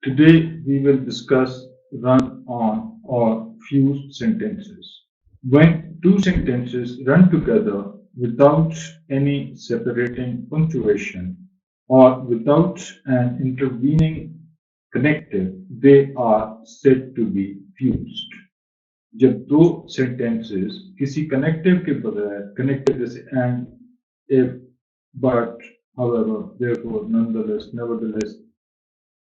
Today we will discuss run-on or fused sentences. When two sentences run together without any separating punctuation or without an intervening connective, they are said to be fused. जब दो sentences किसी connective के बगैर connective जैसे and, if, but, however, therefore, nonetheless, nevertheless,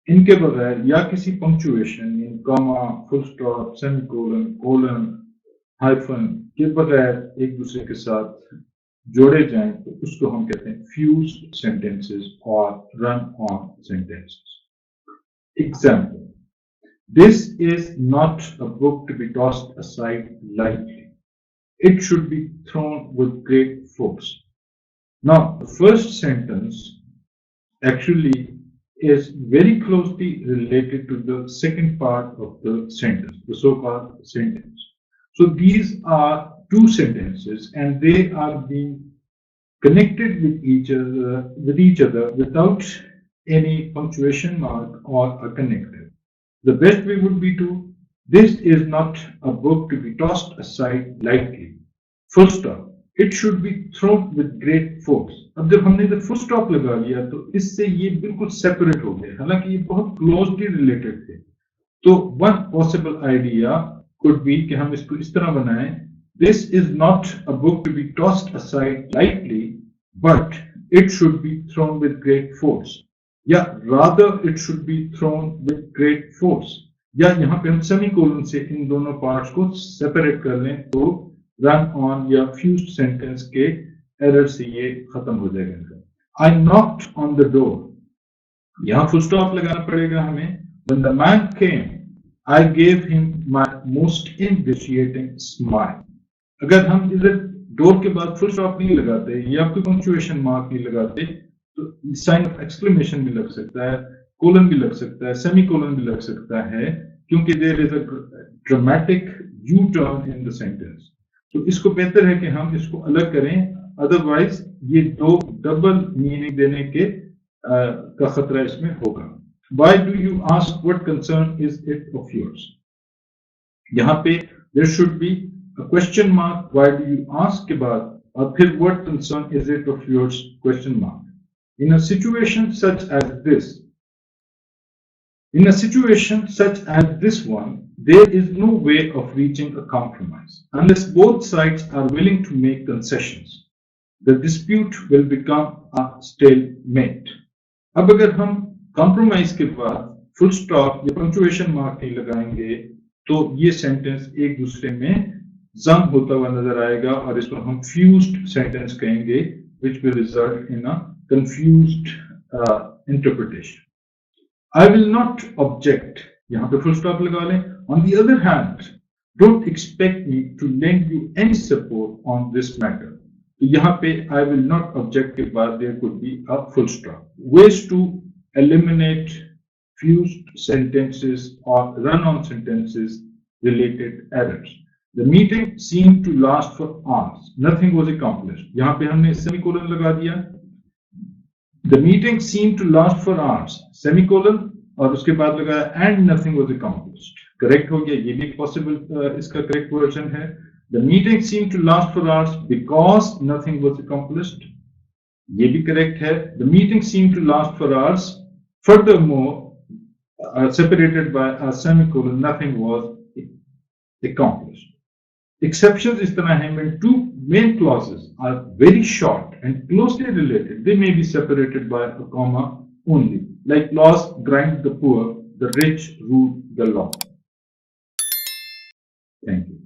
इनके बगैर या किसी punctuation comma full stop semicolon colon hyphen के बगैर एक दूसरे के साथ जोड़े जाएं तो उसको हम कहते हैं फ्यूज्ड सेंटेंसेस और run on sentences. Example: This is not a book to be tossed aside lightly. It should be thrown with great force. Now, the first sentence actually is very closely related to the second part of the sentence, the so-called sentence. So these are two sentences and they are being connected with each other without any punctuation mark or a connective. The best way would be to, this is not a book to be tossed aside lightly. Full stop. It should be thrown with great force. अब जब हमने इधर full stop लगा लिया तो इससे ये बिल्कुल सेपरेट हो गए, हालांकि ये बहुत क्लोजली रिलेटेड थे. तो one possible idea could be कि हम इसको इस तरह बनाएं: this is not a book to be tossed aside lightly but it should be thrown with great force, या rather it should be thrown with great force. या यहाँ पे हम सेमीकोलन से इन दोनों पार्ट्स को सेपरेट कर लें तो रन ऑन या फ्यूज्ड सेंटेंस के एरर से ये खत्म हो जाएगा. I knocked on the door, यहां फुल स्टॉप लगाना पड़ेगा हमें. When the man came I gave him my most ingratiating smile. अगर हम इधर डोर के बाद फुल स्टॉप नहीं लगाते या कोई पंक्चुएशन मार्क नहीं लगाते तो साइन ऑफ एक्सक्लेमेशन भी लग सकता है, कोलन भी लग सकता है, सेमीकोलन भी लग सकता है, क्योंकि there is a dramatic U turn in the sentence. तो इसको बेहतर है कि हम इसको अलग करें, अदरवाइज ये दो डबल मीनिंग देने के का खतरा इसमें होगा. Why do you ask what concern is it of yours? यहाँ पे there should be a question mark. Why do you ask के बाद और फिर what concern is it of yours question mark. In a situation such as this one, there is no way of reaching a compromise unless both sides are willing to make concessions. The dispute will become a stalemate. अब अगर हम compromise के बाद full stop या punctuation mark नहीं लगाएंगे तो ये sentence एक दूसरे में जंग होता हुआ नजर आएगा और इसको हम fused sentence कहेंगे, which will result in a confused interpretation. I will not object. यहाँ पे full stop लगा लें. On the other hand, don't expect me to lend you any support on this matter. तो यहाँ पे I will not object के बाद there could be a full stop. Ways to eliminate fused sentences or run-on sentences related errors. The meeting seemed to last for hours. Nothing was accomplished. यहाँ पे हमने semicolon लगा दिया. The meeting seemed to last for hours. Semicolon और उसके बाद लगाया and nothing was accomplished. Correct हो गया, ये भी पॉसिबल इसका करेक्ट वर्जन है. The meeting seemed to last for hours because nothing was accomplished. ये भी करेक्ट है. The meeting seemed to last for hours. Furthermore, separated by a semicolon, nothing was accomplished. Exceptions इस तरह हैं: when two main clauses are very short and closely related, they may be separated by a comma only. Like laws grind the poor, the rich rule the law. Thank you.